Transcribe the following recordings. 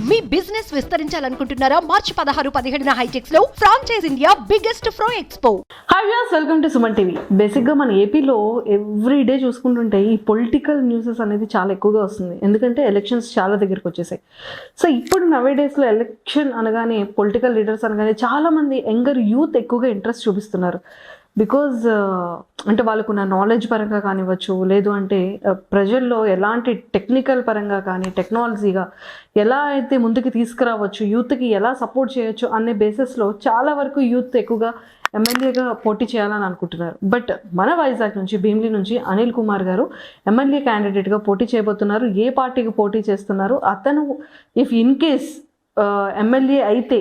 మీ business విస్తరించాలనుకుంటున్నారా? మార్చి 16-17 హైటెక్స్ లో franchise India biggest ఫ్రో expo. Hi viewers, welcome to Suman TV. బేసిక్గా మన ఏపీలో ఎవ్రీ డే చూసుకుంటుంటే ఈ పొలిటికల్ న్యూసెస్ అనేది చాలా ఎక్కువగా వస్తుంది. ఎందుకంటే ఎలక్షన్స్ చాలా దగ్గరికి వచ్చేసాయి. సో ఇప్పుడు నవే డేస్లో ఎలక్షన్ అనగానే పొలిటికల్ లీడర్స్ అనగానే చాలామంది యంగర్ యూత్ ఎక్కువగా ఇంట్రెస్ట్ చూపిస్తున్నారు. బికాజ్ అంటే వాళ్ళకున్న నాలెడ్జ్ పరంగా కానివ్వచ్చు, లేదు అంటే ప్రజల్లో ఎలాంటి టెక్నికల్ పరంగా కానీ టెక్నాలజీగా ఎలా అయితే ముందుకు తీసుకురావచ్చు, యూత్కి ఎలా సపోర్ట్ చేయొచ్చు అనే బేసిస్లో చాలా వరకు యూత్ ఎక్కువగా ఎమ్మెల్యేగా పోటీ చేయాలని అనుకుంటున్నారు. బట్ మన వైజాగ్ నుంచి, భీమిలి నుంచి అనిల్ కుమార్ గారు ఎమ్మెల్యే క్యాండిడేట్గా పోటీ చేయబోతున్నారు. ఏ పార్టీకి పోటీ చేస్తున్నారు, అతను ఇఫ్ ఇన్ కేస్ ఎమ్మెల్యే అయితే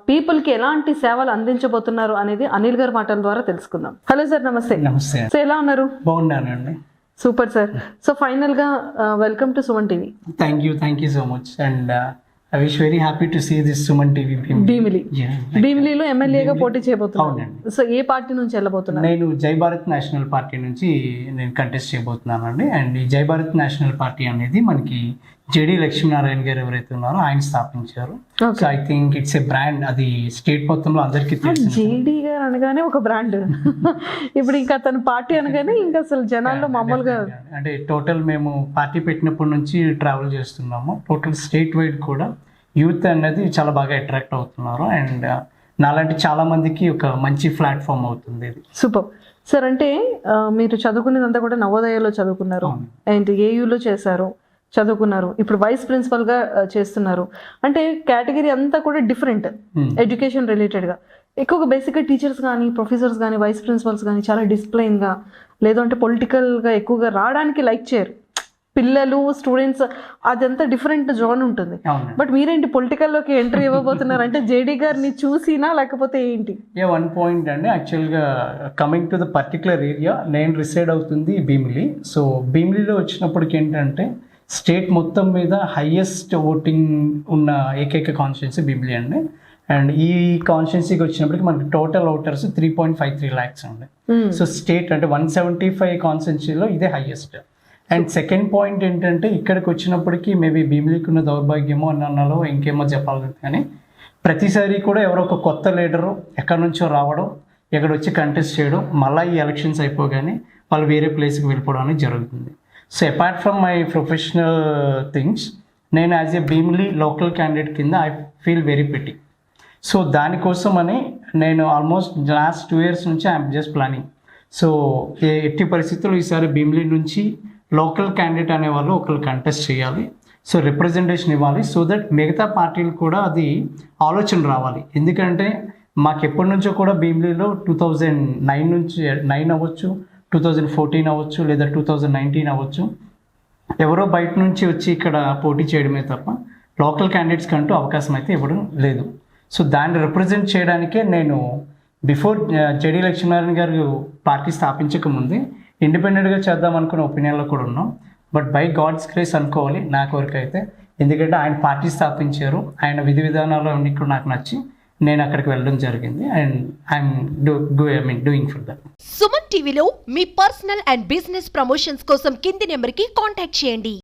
పీపుల్కి ఎలాంటి సేవలు అందించబోతున్నారు అనేది అనిల్ గారి మాటల ద్వారా తెలుసుకుందాం. హలో సార్, నమస్తే. నమస్తే. సో ఎలా ఉన్నారు? బాగున్నానండి. Super sir. సో ఫైనల్గా welcome to Suman TV. Thank you so much and I wish very happy to see this Suman TV Bhimili. భీమిలిలో ఎమ్మెల్యేగా పోటీ చేయబోతున్నారు. అవునండి. సో ఏ పార్టీ నుంచి వెళ్ళబోతున్నారు? నేను జై భారత్ నేషనల్ పార్టీ నుంచి నేను కంటెస్ట్ చేయబోతున్నానండి. అండ్ ఈ జై భారత్ నేషనల్ పార్టీ అనేది మనకి జేడి లక్ష్మీనారాయణ గారు ఎవరైతే ఉన్నారో ఆయన స్థాపించారు. So I think it's a brand, అది స్టేట్ మొత్తంలో అందరికీ తెలుసు. జేడి గారు అనగానే ఒక బ్రాండ్. ఇప్పుడు ఇంకా తన పార్టీ అనగానే ఇంకా అసలు జనాల్లో మామూలుగా అంటే టోటల్ మేము పార్టీ పెట్టినప్పటి నుంచి ట్రావెల్ చేస్తున్నాము. టోటల్ స్టేట్ వైడ్ కూడా యూత్ అనేది చాలా బాగా అట్రాక్ట్ అవుతున్నారు. అండ్ నాలాంటి చాలా మందికి ఒక మంచి ప్లాట్ఫామ్ అవుతుంది ఇది. Super sir. అంటే మీరు చదువుకునేదంతా కూడా నవోదయలో చదువుకున్నారు, అండ్ ఏయూలో చేశారు, చదువుకున్నారు, ఇప్పుడు వైస్ ప్రిన్సిపల్గా చేస్తున్నారు. అంటే కేటగిరీ అంతా కూడా డిఫరెంట్, ఎడ్యుకేషన్ రిలేటెడ్గా. ఎక్కువగా బేసిక్గా టీచర్స్ కానీ ప్రొఫెసర్స్ కానీ వైస్ ప్రిన్సిపల్స్ కానీ చాలా డిసిప్లైన్గా, లేదంటే పొలిటికల్గా ఎక్కువగా రావడానికి లైక్ చేయరు పిల్లలు, స్టూడెంట్స్. అదంతా డిఫరెంట్ జోన్ ఉంటుంది. బట్ మీరేంటి పొలిటికల్లోకి ఎంట్రీ ఇవ్వబోతున్నారు? అంటే జేడీ గారిని చూసినా లేకపోతే ఏంటి? వన్ పాయింట్ అండి, యాక్చువల్గా coming to the particular area, నేను రిసైడ్ అవుతుంది భీమిలి. సో భీమిలిలో వచ్చినప్పటికి ఏంటంటే స్టేట్ మొత్తం మీద హైయెస్ట్ ఓటింగ్ ఉన్న ఏకైక కాన్స్టిట్యున్సీ భీమిలి అండి. అండ్ ఈ కాన్స్టిట్యున్సీకి వచ్చినప్పటికి మనకి టోటల్ ఓటర్స్ 3.53 lakhs అండి. సో స్టేట్ అంటే 175 కాన్స్టిట్యున్సీలో ఇదే హైయెస్ట్. అండ్ సెకండ్ పాయింట్ ఏంటంటే ఇక్కడికి వచ్చినప్పటికీ మేబీ భీమిలికి ఉన్న దౌర్భాగ్యమో అన్నాలో ఇంకేమో చెప్పాలి, కానీ ప్రతిసారి కూడా ఎవరో ఒక కొత్త లీడరు ఎక్కడి నుంచో రావడం, ఎక్కడ వచ్చి కంటెస్ట్ చేయడం, మళ్ళీ ఈ ఎలక్షన్స్ అయిపోగానే వాళ్ళు వేరే ప్లేస్కి వెళ్ళిపోవడం అనేది జరుగుతుంది. So apart from my professional things, నేను as a Bhimili local candidate కింద I feel very pity. So దానికోసమని నేను ఆల్మోస్ట్ లాస్ట్ 2 years నుంచి ఐఎమ్ జస్ట్ ప్లానింగ్. సో ఎట్టి పరిస్థితుల్లో ఈసారి భీమిలి నుంచి లోకల్ క్యాండిడేట్ అనేవాళ్ళు ఒకరు కంటెస్ట్ చేయాలి. సో రిప్రజెంటేషన్ ఇవ్వాలి, సో దట్ మిగతా పార్టీలు కూడా అది ఆలోచన రావాలి. ఎందుకంటే మాకు ఎప్పటి నుంచో కూడా భీమిలిలో 2009 నుంచి 9 అవ్వచ్చు, 2014 అవ్వచ్చు, లేదా 2019 అవ్వచ్చు, ఎవరో బయట నుంచి వచ్చి ఇక్కడ పోటీ చేయడమే తప్ప లోకల్ క్యాండిడేట్స్ కంటూ అవకాశం అయితే ఇవ్వడం లేదు. సో దాన్ని రిప్రజెంట్ చేయడానికే నేను బిఫోర్ జేడి లక్ష్మీనారాయణ గారు పార్టీ స్థాపించక ముందే ఇండిపెండెంట్గా చేద్దాం అనుకున్న ఒపీనియన్లో కూడా ఉన్నాం. బట్ బై గాడ్స్ గ్రేస్ అనుకోవాలి నాకు వరకు అయితే, ఎందుకంటే ఆయన పార్టీ స్థాపించారు, ఆయన విధి విధానాలు అన్ని కూడా నాకు నచ్చి నేను అక్కడికి వెళ్ళడం జరిగింది. And I'm doing for that. Suman టీవీలో మీ పర్సనల్ అండ్ బిజినెస్ ప్రమోషన్స్ కోసం కింది నెంబర్కి కాంటాక్ట్ చేయండి.